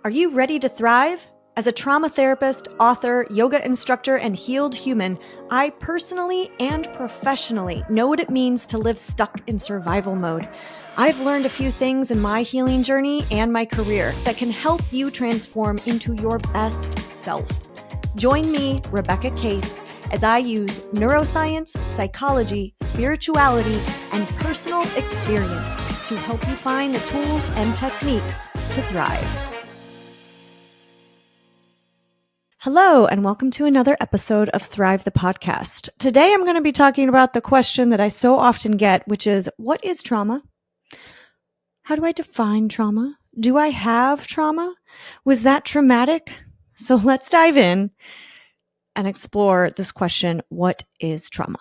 Are you ready to thrive? As a trauma therapist, author, yoga instructor, and healed human, I personally and professionally know what it means to live stuck in survival mode. I've learned a few things in my healing journey and my career that can help you transform into your best self. Join me, Rebecca Kase, as I use neuroscience, psychology, spirituality, and personal experience to help you find the tools and techniques to thrive. Hello, and welcome to another episode of Thrive the Podcast. Today, I'm going to be talking about the question that I so often get, which is, what is trauma? How do I define trauma? Do I have trauma? Was that traumatic? So let's dive in and explore this question, what is trauma?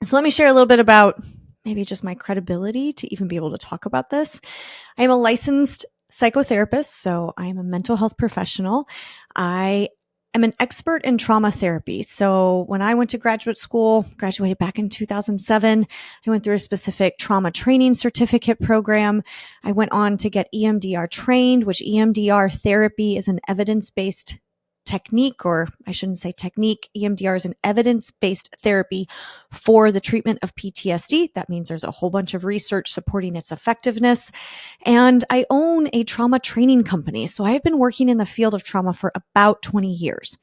So let me share a little bit about maybe just my credibility to even be able to talk about this. I am a licensed psychotherapist, so I am a mental health professional. I'm an expert in trauma therapy. So when I went to graduate school, graduated back in 2007, I went through a specific trauma training certificate program. I went on to get EMDR trained, which EMDR therapy is an evidence-based technique, or I shouldn't say technique. EMDR is an evidence-based therapy for the treatment of PTSD. That means there's a whole bunch of research supporting its effectiveness. And I own a trauma training company. So I have been working in the field of trauma for about 20 years.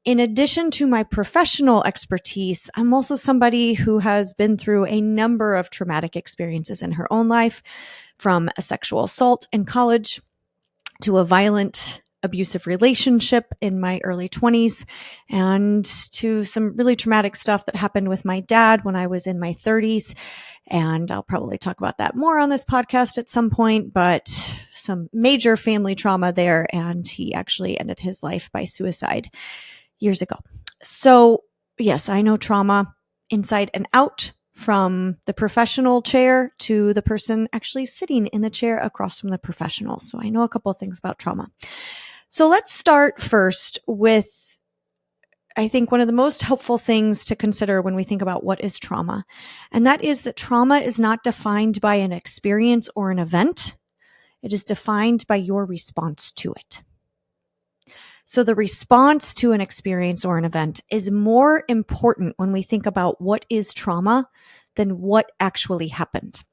In addition to my professional expertise, I'm also somebody who has been through a number of traumatic experiences in her own life, from a sexual assault in college to a violent abusive relationship in my early 20s, and to some really traumatic stuff that happened with my dad when I was in my 30s. And I'll probably talk about that more on this podcast at some point, but some major family trauma there. And he actually ended his life by suicide years ago. So yes, I know trauma inside and out, from the professional chair to the person actually sitting in the chair across from the professional. So I know a couple of things about trauma. So let's start first with, I think, one of the most helpful things to consider when we think about what is trauma. And that is that trauma is not defined by an experience or an event. It is defined by your response to it. So the response to an experience or an event is more important when we think about what is trauma than what actually happened.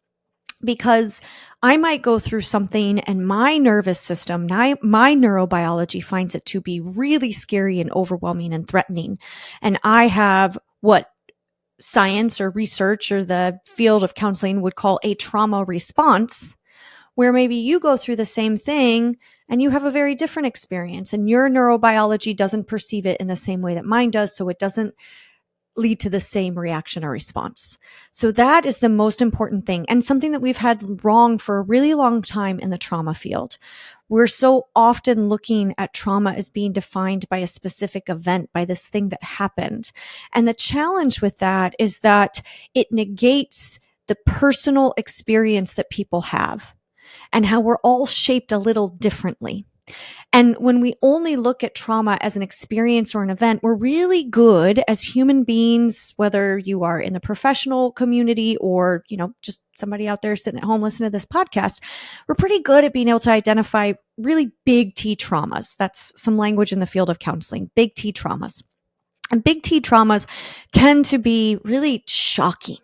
Because I might go through something and my nervous system, my neurobiology finds it to be really scary and overwhelming and threatening. And I have what science or research or the field of counseling would call a trauma response, where maybe you go through the same thing and you have a very different experience and your neurobiology doesn't perceive it in the same way that mine does. So it doesn't lead to the same reaction or response. So that is the most important thing, and something that we've had wrong for a really long time in the trauma field. We're so often looking at trauma as being defined by a specific event, by this thing that happened. And the challenge with that is that it negates the personal experience that people have and how we're all shaped a little differently. And when we only look at trauma as an experience or an event, we're really good as human beings, whether you are in the professional community or, just somebody out there sitting at home listening to this podcast, we're pretty good at being able to identify really big T traumas. That's some language in the field of counseling, big T traumas. And big T traumas tend to be really shocking.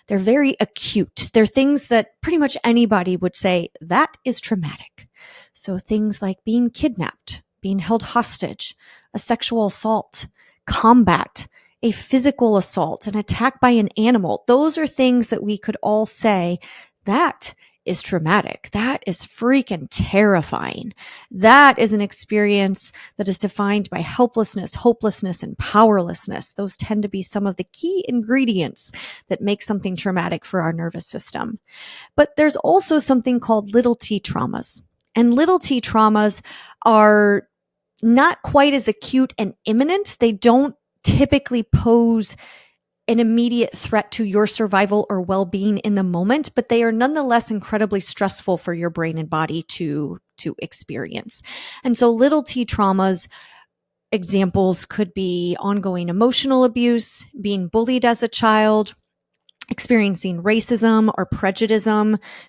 They're very acute. They're things that pretty much anybody would say, that is traumatic. So things like being kidnapped, being held hostage, a sexual assault, combat, a physical assault, an attack by an animal. Those are things that we could all say, that is traumatic. That is freaking terrifying. That is an experience that is defined by helplessness, hopelessness, and powerlessness. Those tend to be some of the key ingredients that make something traumatic for our nervous system. But there's also something called little t traumas. And little t traumas are not quite as acute and imminent. They don't typically pose an immediate threat to your survival or well-being in the moment, but they are nonetheless incredibly stressful for your brain and body to experience. And so little t traumas, examples could be ongoing emotional abuse, being bullied as a child, experiencing racism or prejudice,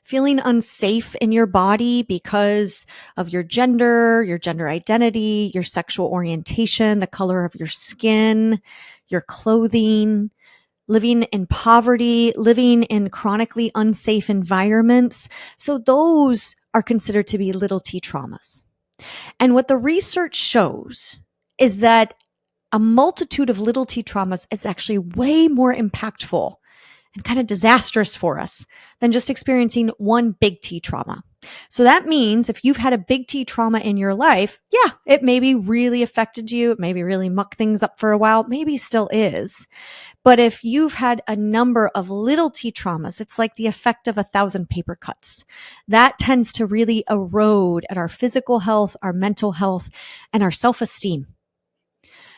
feeling unsafe in your body because of your gender identity, your sexual orientation, the color of your skin, your clothing, living in poverty, living in chronically unsafe environments. So those are considered to be little t traumas. And what the research shows is that a multitude of little t traumas is actually way more impactful and kind of disastrous for us than just experiencing one big T trauma. So that means if you've had a big T trauma in your life, yeah, it maybe really affected you. It maybe really mucked things up for a while, maybe still is. But if you've had a number of little T traumas, it's like the effect of 1,000 paper cuts. That tends to really erode at our physical health, our mental health, and our self-esteem.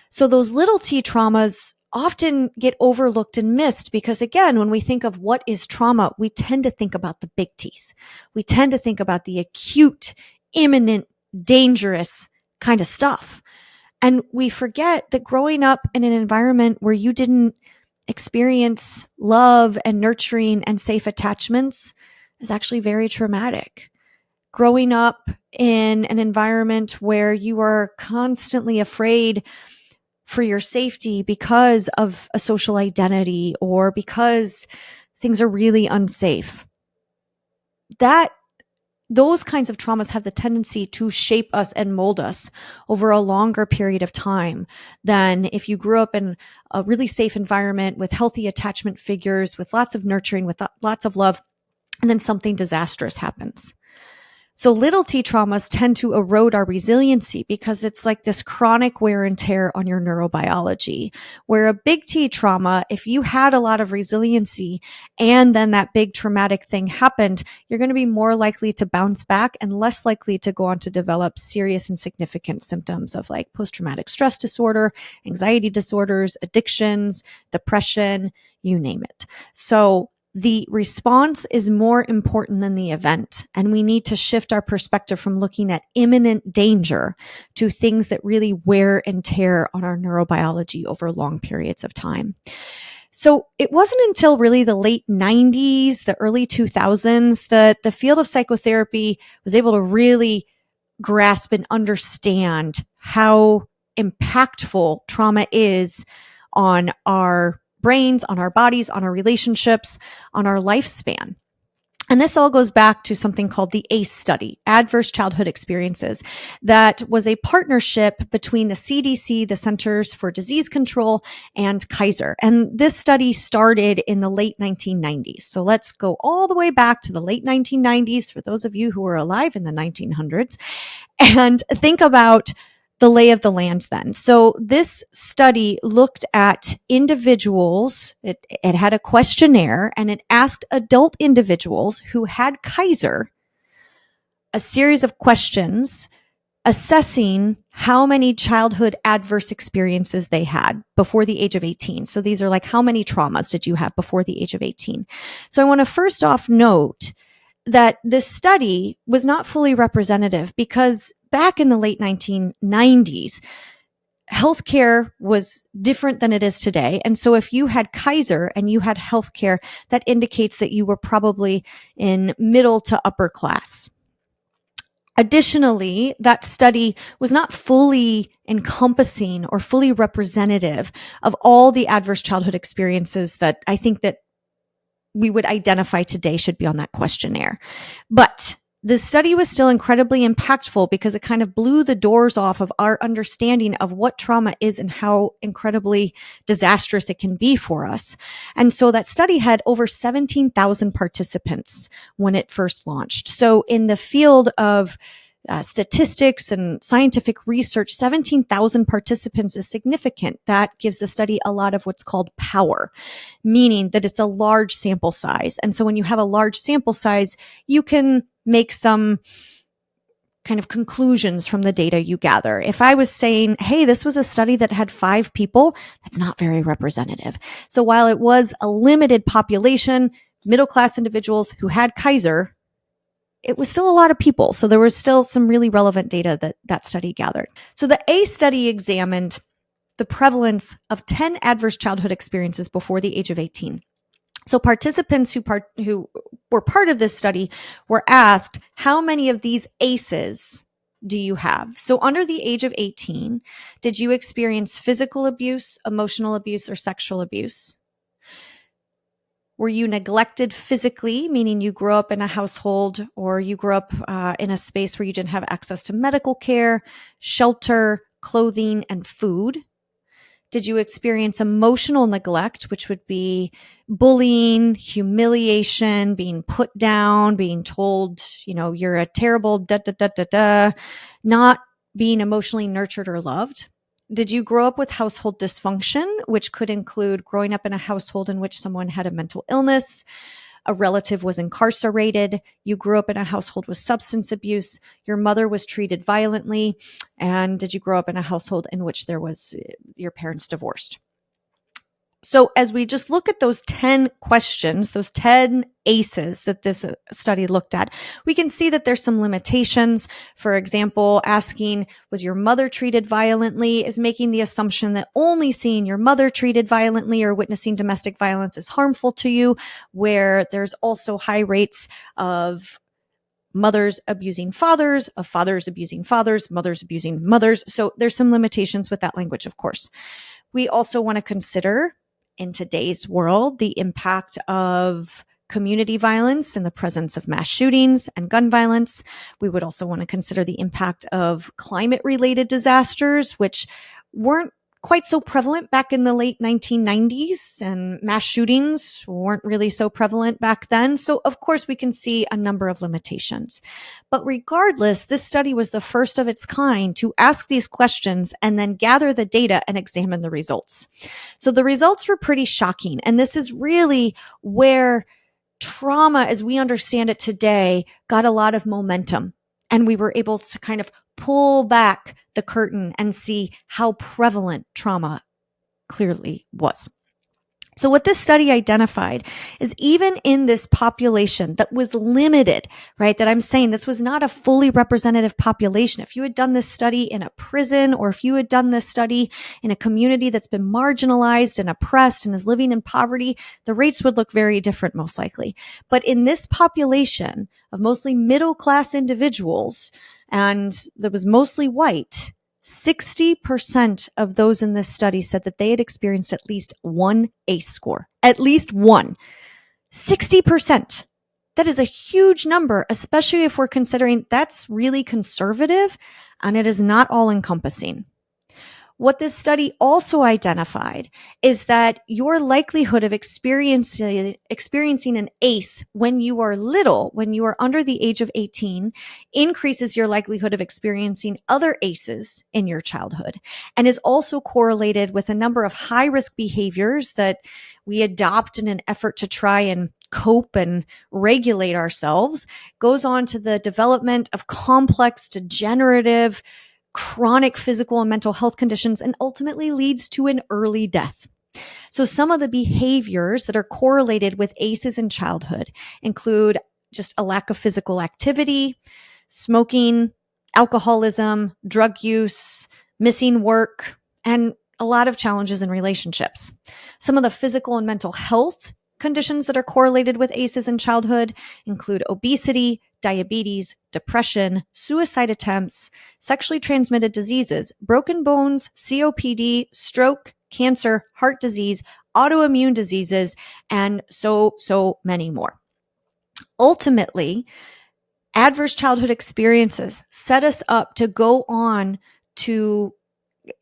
So those little T traumas often get overlooked and missed because, again, when we think of what is trauma, we tend to think about the big T's. We tend to think about the acute, imminent, dangerous kind of stuff. And we forget that growing up in an environment where you didn't experience love and nurturing and safe attachments is actually very traumatic. Growing up in an environment where you are constantly afraid for your safety because of a social identity or because things are really unsafe. Those kinds of traumas have the tendency to shape us and mold us over a longer period of time than if you grew up in a really safe environment with healthy attachment figures, with lots of nurturing, with lots of love, and then something disastrous happens. So little T traumas tend to erode our resiliency because it's like this chronic wear and tear on your neurobiology, where a big T trauma, if you had a lot of resiliency and then that big traumatic thing happened, you're going to be more likely to bounce back and less likely to go on to develop serious and significant symptoms of like post-traumatic stress disorder, anxiety disorders, addictions, depression, you name it. So the response is more important than the event. And we need to shift our perspective from looking at imminent danger to things that really wear and tear on our neurobiology over long periods of time. So it wasn't until really the late 90s, the early 2000s, that the field of psychotherapy was able to really grasp and understand how impactful trauma is on our brains, on our bodies, on our relationships, on our lifespan. And this all goes back to something called the ACE study, Adverse Childhood Experiences, that was a partnership between the CDC, the Centers for Disease Control, and Kaiser. And this study started in the late 1990s. So let's go all the way back to the late 1990s for those of you who were alive in the 1900s and think about the lay of the land then. So this study looked at individuals. It had a questionnaire and it asked adult individuals who had Kaiser a series of questions assessing how many childhood adverse experiences they had before the age of 18. So these are like, how many traumas did you have before the age of 18? So I want to first off note that this study was not fully representative because back in the late 1990s, healthcare was different than it is today. And so if you had Kaiser and you had healthcare, that indicates that you were probably in middle to upper class. Additionally, that study was not fully encompassing or fully representative of all the adverse childhood experiences that I think that we would identify today should be on that questionnaire. But the study was still incredibly impactful because it kind of blew the doors off of our understanding of what trauma is and how incredibly disastrous it can be for us. And so that study had over 17,000 participants when it first launched. So in the field of statistics and scientific research, 17,000 participants is significant. That gives the study a lot of what's called power, meaning that it's a large sample size. And so when you have a large sample size, you can make some kind of conclusions from the data you gather. If I was saying, hey, this was a study that had 5 people, that's not very representative. So while it was a limited population, middle-class individuals who had Kaiser, it was still a lot of people. So there was still some really relevant data that study gathered. So the A study examined the prevalence of 10 adverse childhood experiences before the age of 18. So participants who were part of this study were asked, how many of these ACEs do you have? So under the age of 18, did you experience physical abuse, emotional abuse, or sexual abuse? Were you neglected physically, meaning you grew up in a household or you grew up in a space where you didn't have access to medical care, shelter, clothing, and food? Did you experience emotional neglect, which would be bullying, humiliation, being put down, being told, you're a terrible da da da da da, not being emotionally nurtured or loved? Did you grow up with household dysfunction, which could include growing up in a household in which someone had a mental illness, a relative was incarcerated, you grew up in a household with substance abuse, your mother was treated violently, and did you grow up in a household in which there was your parents divorced? So as we just look at those 10 questions, those 10 ACEs that this study looked at, we can see that there's some limitations. For example, asking, was your mother treated violently, is making the assumption that only seeing your mother treated violently or witnessing domestic violence is harmful to you, where there's also high rates of mothers abusing fathers, of fathers abusing fathers, mothers abusing mothers. So there's some limitations with that language, of course. We also want to consider, in today's world, the impact of community violence in the presence of mass shootings and gun violence. We would also want to consider the impact of climate-related disasters, which weren't quite so prevalent back in the late 1990s, and mass shootings weren't really so prevalent back then. So of course we can see a number of limitations. But regardless, this study was the first of its kind to ask these questions and then gather the data and examine the results. So the results were pretty shocking. And this is really where trauma, as we understand it today, got a lot of momentum. And we were able to kind of pull back the curtain and see how prevalent trauma clearly was. So what this study identified is, even in this population that was limited, right, that I'm saying this was not a fully representative population. If you had done this study in a prison, or if you had done this study in a community that's been marginalized and oppressed and is living in poverty, the rates would look very different, most likely. But in this population of mostly middle-class individuals, and that was mostly white, 60% of those in this study said that they had experienced at least one ACE score. At least one. 60%. That is a huge number, especially if we're considering that's really conservative and it is not all encompassing. What this study also identified is that your likelihood of experiencing an ACE when you are little, when you are under the age of 18, increases your likelihood of experiencing other ACEs in your childhood, and is also correlated with a number of high-risk behaviors that we adopt in an effort to try and cope and regulate ourselves. Goes on to the development of complex degenerative chronic physical and mental health conditions, and ultimately leads to an early death. So some of the behaviors that are correlated with ACEs in childhood include just a lack of physical activity, smoking, alcoholism, drug use, missing work, and a lot of challenges in relationships. Some of the physical and mental health conditions that are correlated with ACEs in childhood include obesity, diabetes, depression, suicide attempts, sexually transmitted diseases, broken bones, COPD, stroke, cancer, heart disease, autoimmune diseases, and so many more. Ultimately, adverse childhood experiences set us up to go on to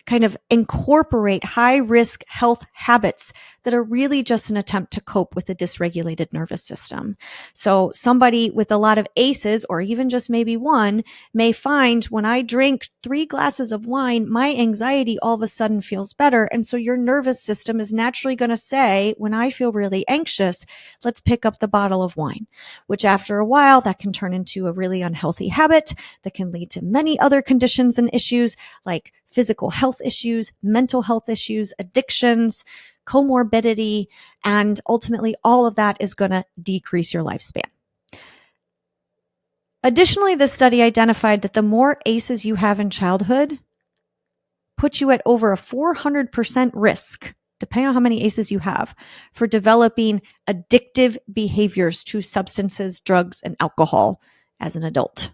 kind of incorporate high-risk health habits that are really just an attempt to cope with a dysregulated nervous system. So somebody with a lot of ACEs, or even just maybe one, may find, when I drink 3 glasses of wine, my anxiety all of a sudden feels better. And so your nervous system is naturally going to say, when I feel really anxious, let's pick up the bottle of wine, which after a while, that can turn into a really unhealthy habit that can lead to many other conditions and issues like physical health issues, mental health issues, addictions, comorbidity, and ultimately all of that is going to decrease your lifespan. Additionally, this study identified that the more ACEs you have in childhood puts you at over a 400% risk depending on how many ACEs you have, for developing addictive behaviors to substances, drugs, and alcohol as an adult.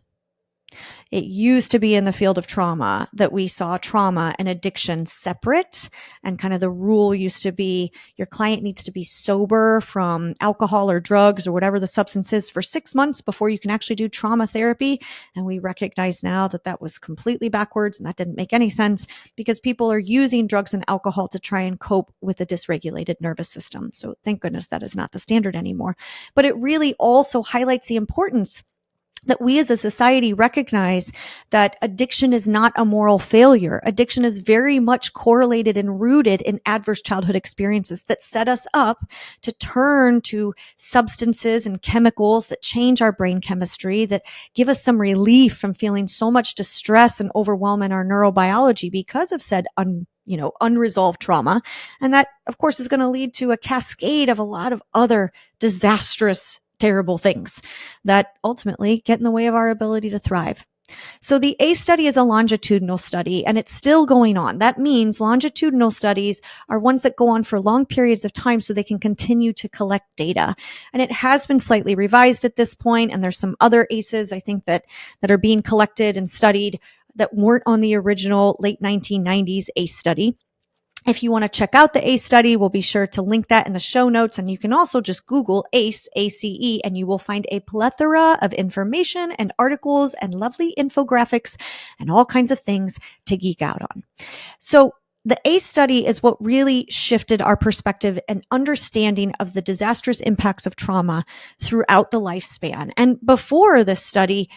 It used to be in the field of trauma that we saw trauma and addiction separate. And kind of the rule used to be your client needs to be sober from alcohol or drugs or whatever the substance is for 6 months before you can actually do trauma therapy. And we recognize now that that was completely backwards and that didn't make any sense because people are using drugs and alcohol to try and cope with a dysregulated nervous system. So thank goodness that is not the standard anymore. But it really also highlights the importance that we as a society recognize that addiction is not a moral failure. Addiction is very much correlated and rooted in adverse childhood experiences that set us up to turn to substances and chemicals that change our brain chemistry, that give us some relief from feeling so much distress and overwhelm in our neurobiology because of said unresolved trauma. And that, of course, is going to lead to a cascade of a lot of other disastrous terrible things that ultimately get in the way of our ability to thrive. So the ACE study is a longitudinal study and it's still going on. That means longitudinal studies are ones that go on for long periods of time so they can continue to collect data. And it has been slightly revised at this point, and there's some other ACEs I think that are being collected and studied that weren't on the original late 1990s ACE study. If you want to check out the ACE study, we'll be sure to link that in the show notes. And you can also just Google ACE, ACE, and you will find a plethora of information and articles and lovely infographics and all kinds of things to geek out on. So the ACE study is what really shifted our perspective and understanding of the disastrous impacts of trauma throughout the lifespan. And before this study,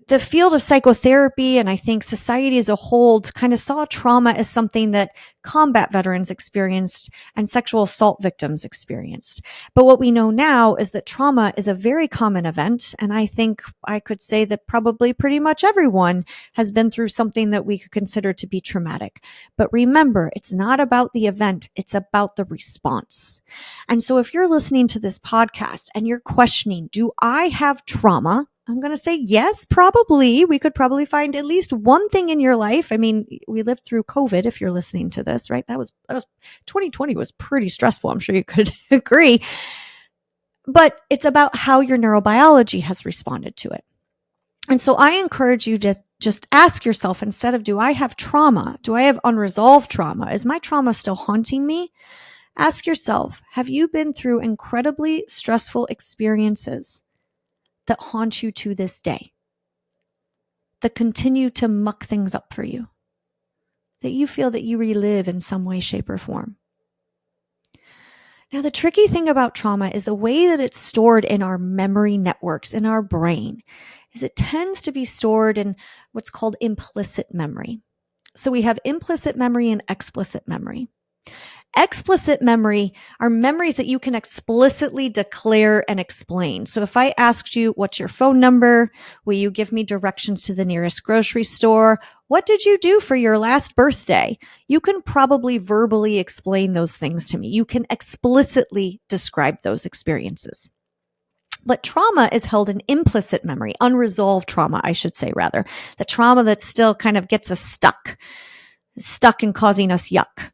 the field of psychotherapy and I think society as a whole kind of saw trauma as something that combat veterans experienced and sexual assault victims experienced. But what we know now is that trauma is a very common event. And I think I could say that probably pretty much everyone has been through something that we could consider to be traumatic. But remember, it's not about the event. It's about the response. And so if you're listening to this podcast and you're questioning, do I have trauma? I'm going to say yes, probably. We could probably find at least one thing in your life. I mean, we lived through COVID if you're listening to this, right? That was 2020 was pretty stressful. I'm sure you could agree. But it's about how your neurobiology has responded to it. And so I encourage you to just ask yourself, instead of do I have trauma? Do I have unresolved trauma? Is my trauma still haunting me? Ask yourself, have you been through incredibly stressful experiences that haunt you to this day, that continue to muck things up for you, that you feel that you relive in some way, shape, or form? Now, the tricky thing about trauma is the way that it's stored in our memory networks in our brain is it tends to be stored in what's called implicit memory. So we have implicit memory and explicit memory. Explicit memory are memories that you can explicitly declare and explain. So if I asked you, what's your phone number? Will you give me directions to the nearest grocery store? What did you do for your last birthday? You can probably verbally explain those things to me. You can explicitly describe those experiences. But trauma is held in implicit memory, unresolved trauma, I should say, rather. The trauma that still kind of gets us stuck and causing us yuck.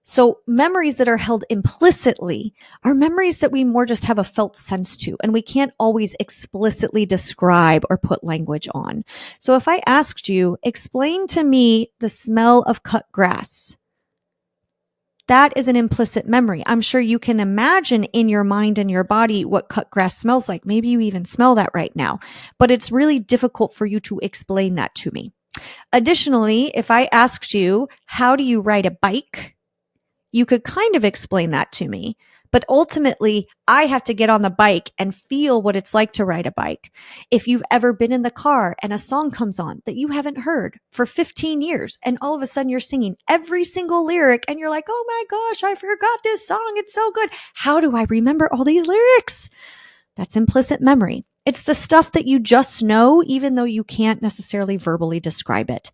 So memories that are held implicitly are memories that we more just have a felt sense to, and we can't always explicitly describe or put language on. So if I asked you, explain to me the smell of cut grass, that is an implicit memory. I'm sure you can imagine in your mind and your body what cut grass smells like. Maybe you even smell that right now, but it's really difficult for you to explain that to me. Additionally, if I asked you, how do you ride a bike? You could kind of explain that to me, but ultimately I have to get on the bike and feel what it's like to ride a bike. If you've ever been in the car and a song comes on that you haven't heard for 15 years and all of a sudden you're singing every single lyric and you're like, oh my gosh, I forgot this song. It's so good. How do I remember all these lyrics? That's implicit memory. It's the stuff that you just know, even though you can't necessarily verbally describe it.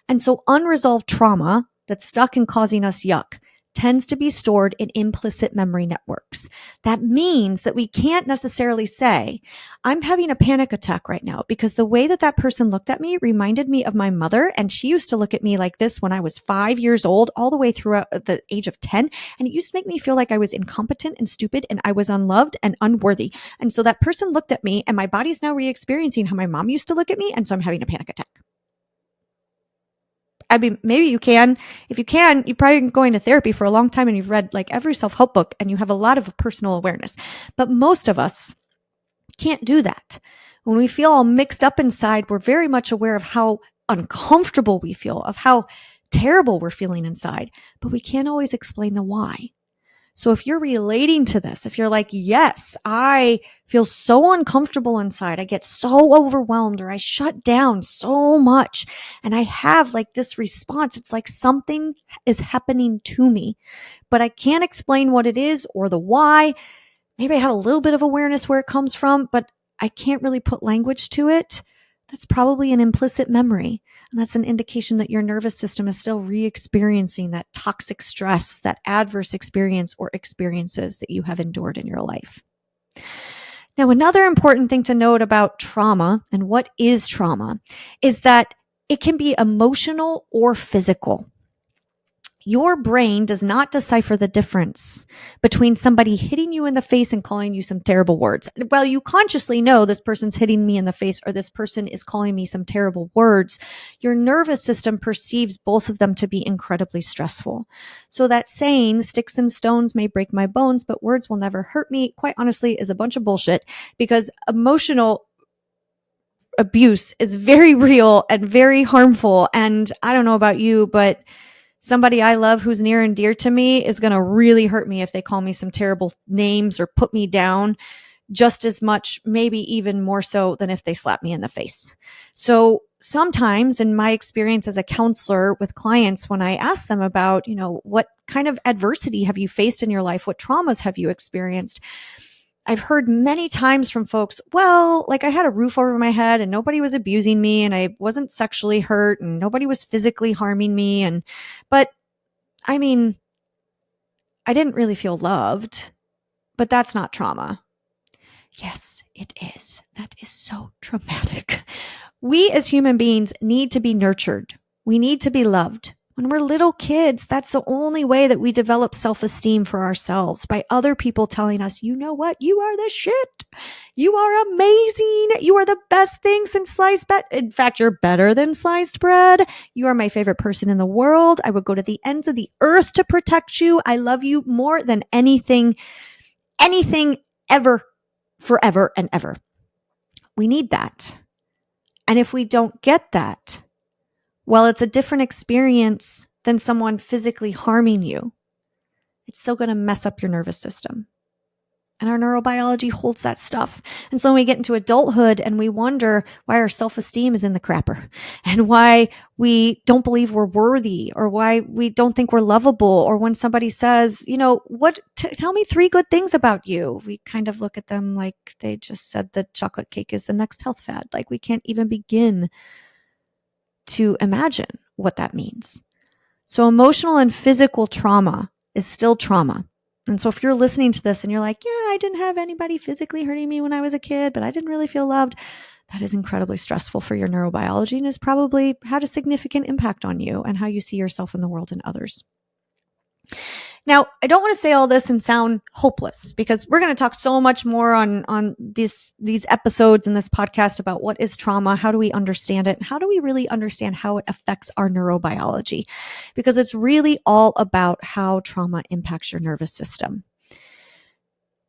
And so unresolved trauma that's stuck and causing us yuck tends to be stored in implicit memory networks. That means that we can't necessarily say, I'm having a panic attack right now because the way that person looked at me reminded me of my mother. And she used to look at me like this when I was 5 years old, all the way throughout the age of 10. And it used to make me feel like I was incompetent and stupid and I was unloved and unworthy. And so that person looked at me and my body's now re-experiencing how my mom used to look at me. And so I'm having a panic attack. I mean, maybe you can. If you can, you've probably been going to therapy for a long time and you've read like every self-help book and you have a lot of personal awareness. But most of us can't do that. When we feel all mixed up inside, we're very much aware of how uncomfortable we feel, of how terrible we're feeling inside, but we can't always explain the why. So if you're relating to this, if you're like, yes, I feel so uncomfortable inside, I get so overwhelmed or I shut down so much and I have like this response, it's like something is happening to me, but I can't explain what it is or the why. Maybe I have a little bit of awareness where it comes from, but I can't really put language to it. That's probably an implicit memory. And that's an indication that your nervous system is still re-experiencing that toxic stress, that adverse experience or experiences that you have endured in your life. Now, another important thing to note about trauma and what is trauma is that it can be emotional or physical. Your brain does not decipher the difference between somebody hitting you in the face and calling you some terrible words. Well, you consciously know this person's hitting me in the face or this person is calling me some terrible words. Your nervous system perceives both of them to be incredibly stressful. So that saying, sticks and stones may break my bones, but words will never hurt me, quite honestly, is a bunch of bullshit because emotional abuse is very real and very harmful. And I don't know about you, but somebody I love who's near and dear to me is going to really hurt me if they call me some terrible names or put me down just as much, maybe even more so than if they slap me in the face. So sometimes in my experience as a counselor with clients, when I ask them about, what kind of adversity have you faced in your life? What traumas have you experienced? I've heard many times from folks, well, like I had a roof over my head and nobody was abusing me and I wasn't sexually hurt and nobody was physically harming me. But I mean, I didn't really feel loved, but that's not trauma. Yes, it is. That is so traumatic. We as human beings need to be nurtured. We need to be loved. When we're little kids, that's the only way that we develop self-esteem for ourselves, by other people telling us, you know what? You are the shit. You are amazing. You are the best thing since sliced bread. In fact, you're better than sliced bread. You are my favorite person in the world. I would go to the ends of the earth to protect you. I love you more than anything ever, forever and ever. We need that. And if we don't get that, well, it's a different experience than someone physically harming you. It's still going to mess up your nervous system. And our neurobiology holds that stuff. And so when we get into adulthood and we wonder why our self-esteem is in the crapper and why we don't believe we're worthy or why we don't think we're lovable, or when somebody says, tell me 3 good things about you. We kind of look at them like they just said that chocolate cake is the next health fad. Like we can't even begin to imagine what that means. So emotional and physical trauma is still trauma. And so if you're listening to this and you're like, yeah, I didn't have anybody physically hurting me when I was a kid, but I didn't really feel loved, that is incredibly stressful for your neurobiology and has probably had a significant impact on you and how you see yourself in the world and others. Now, I don't want to say all this and sound hopeless, because we're going to talk so much more on these episodes in this podcast about what is trauma, how do we understand it, and how do we really understand how it affects our neurobiology, because it's really all about how trauma impacts your nervous system.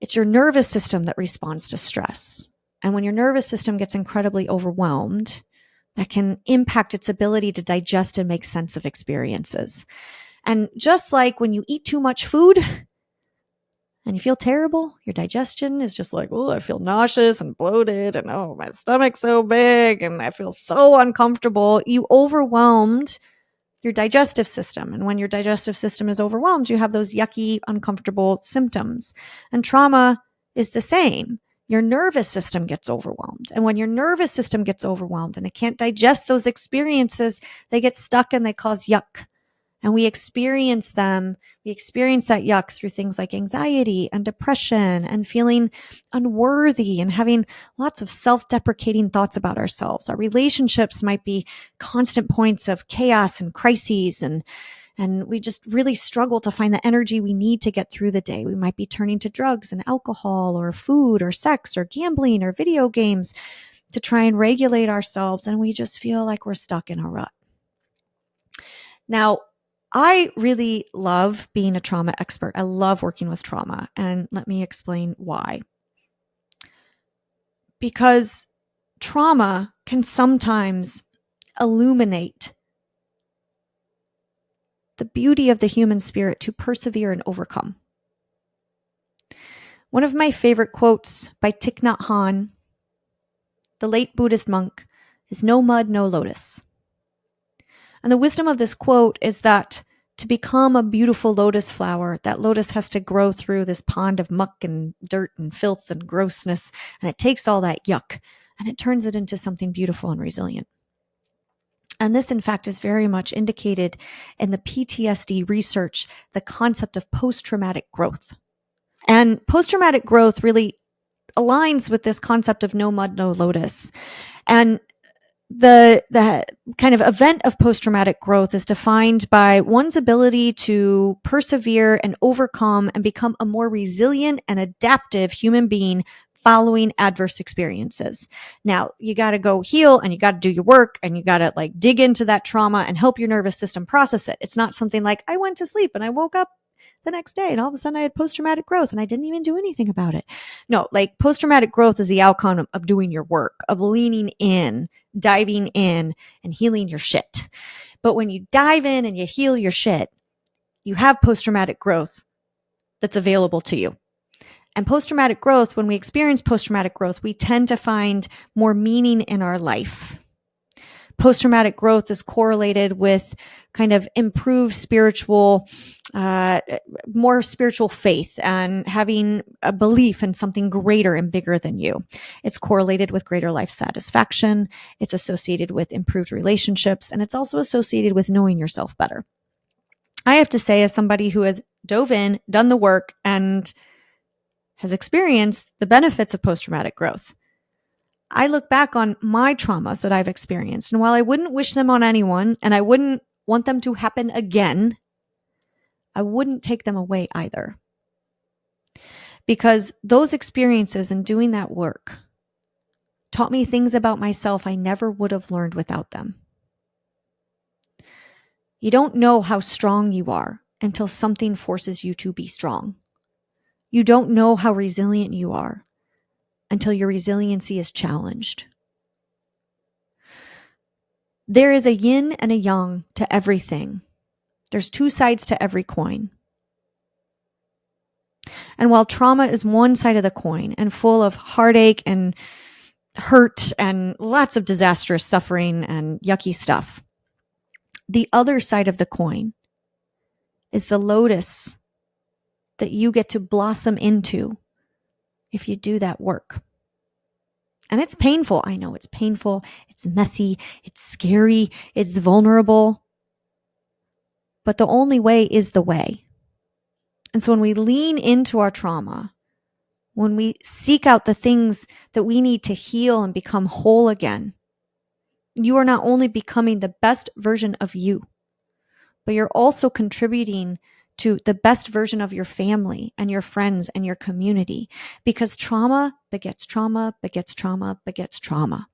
It's your nervous system that responds to stress. And when your nervous system gets incredibly overwhelmed, that can impact its ability to digest and make sense of experiences. And just like when you eat too much food and you feel terrible, your digestion is just like, oh, I feel nauseous and bloated and oh, my stomach's so big and I feel so uncomfortable. You overwhelmed your digestive system. And when your digestive system is overwhelmed, you have those yucky, uncomfortable symptoms. And trauma is the same. Your nervous system gets overwhelmed. And when your nervous system gets overwhelmed and it can't digest those experiences, they get stuck and they cause yuck. And we experience them, we experience that yuck through things like anxiety and depression and feeling unworthy and having lots of self-deprecating thoughts about ourselves. Our relationships might be constant points of chaos and crises, and we just really struggle to find the energy we need to get through the day. We might be turning to drugs and alcohol or food or sex or gambling or video games to try and regulate ourselves, and we just feel like we're stuck in a rut. Now, I really love being a trauma expert. I love working with trauma, and let me explain why. Because trauma can sometimes illuminate the beauty of the human spirit to persevere and overcome. One of my favorite quotes by Thich Nhat Hanh, the late Buddhist monk, is "No mud, no lotus." And the wisdom of this quote is that to become a beautiful lotus flower, that lotus has to grow through this pond of muck and dirt and filth and grossness, and it takes all that yuck and it turns it into something beautiful and resilient. And this, in fact, is very much indicated in the PTSD research, the concept of post-traumatic growth. And post-traumatic growth really aligns with this concept of no mud, no lotus. And the kind of event of post-traumatic growth is defined by one's ability to persevere and overcome and become a more resilient and adaptive human being following adverse experiences. Now, you got to go heal and you got to do your work and you got to like dig into that trauma and help your nervous system process it. It's not something like I went to sleep and I woke up the next day and all of a sudden I had post-traumatic growth and I didn't even do anything about it. No, like post-traumatic growth is the outcome of doing your work, of leaning in, diving in, and healing your shit. But when you dive in and you heal your shit, you have post-traumatic growth that's available to you. And post-traumatic growth, when we experience post-traumatic growth, we tend to find more meaning in our life. Post-traumatic growth is correlated with kind of improved spiritual, more spiritual faith and having a belief in something greater and bigger than you. It's correlated with greater life satisfaction. It's associated with improved relationships, and it's also associated with knowing yourself better. I have to say, as somebody who has dove in, done the work, and has experienced the benefits of post-traumatic growth, I look back on my traumas that I've experienced, and while I wouldn't wish them on anyone, and I wouldn't want them to happen again, I wouldn't take them away either. Because those experiences and doing that work taught me things about myself I never would have learned without them. You don't know how strong you are until something forces you to be strong. You don't know how resilient you are until your resiliency is challenged. There is a yin and a yang to everything. There's two sides to every coin. And while trauma is one side of the coin and full of heartache and hurt and lots of disastrous suffering and yucky stuff, the other side of the coin is the lotus that you get to blossom into if you do that work. And it's painful. I know it's painful. It's messy. It's scary. It's vulnerable. But the only way is the way. And so when we lean into our trauma, when we seek out the things that we need to heal and become whole again, you are not only becoming the best version of you, but you're also contributing to the best version of your family and your friends and your community, because trauma begets trauma, begets trauma, begets trauma.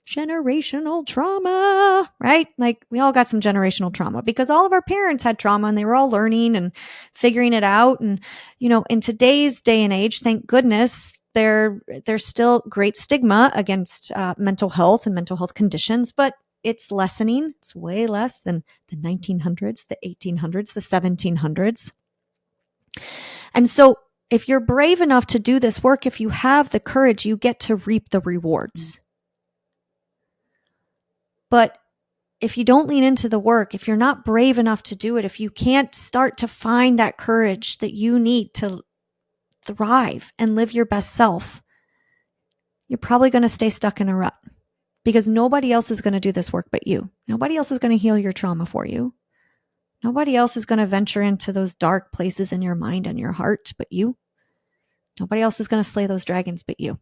Generational trauma, right? Like we all got some generational trauma because all of our parents had trauma and they were all learning and figuring it out. And, you know, in today's day and age, thank goodness, there's still great stigma against mental health and mental health conditions, but it's lessening. It's way less than the 1900s, the 1800s, the 1700s. And so if you're brave enough to do this work, if you have the courage, you get to reap the rewards. But if you don't lean into the work, if you're not brave enough to do it, if you can't start to find that courage that you need to thrive and live your best self, you're probably going to stay stuck in a rut. Because nobody else is going to do this work but you. Nobody else is going to heal your trauma for you. Nobody else is going to venture into those dark places in your mind and your heart but you. Nobody else is going to slay those dragons but you.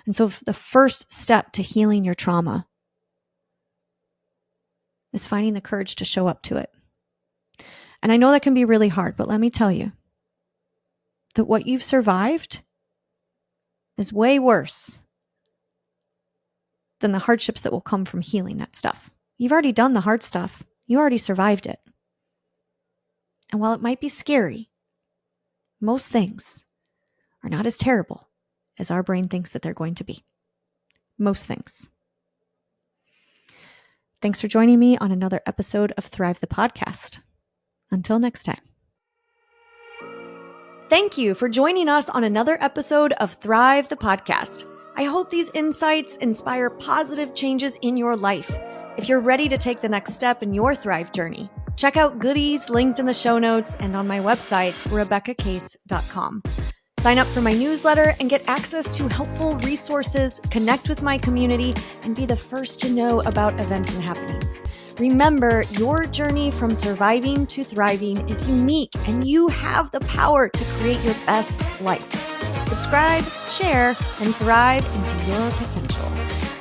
And so the first step to healing your trauma is finding the courage to show up to it. And I know that can be really hard, but let me tell you that what you've survived is way worse than the hardships that will come from healing that stuff. You've already done the hard stuff. You already survived it. And while it might be scary, most things are not as terrible as our brain thinks that they're going to be. Most things. Thanks for joining me on another episode of Thrive the Podcast. Until next time. Thank you for joining us on another episode of Thrive the Podcast. I hope these insights inspire positive changes in your life. If you're ready to take the next step in your Thrive journey, check out goodies linked in the show notes and on my website, RebeccaKase.com. Sign up for my newsletter and get access to helpful resources, connect with my community, and be the first to know about events and happenings. Remember, your journey from surviving to thriving is unique, and you have the power to create your best life. Subscribe, share, and thrive into your potential.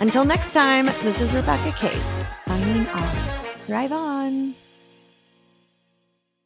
Until next time, this is Rebecca Kase signing off. Thrive on.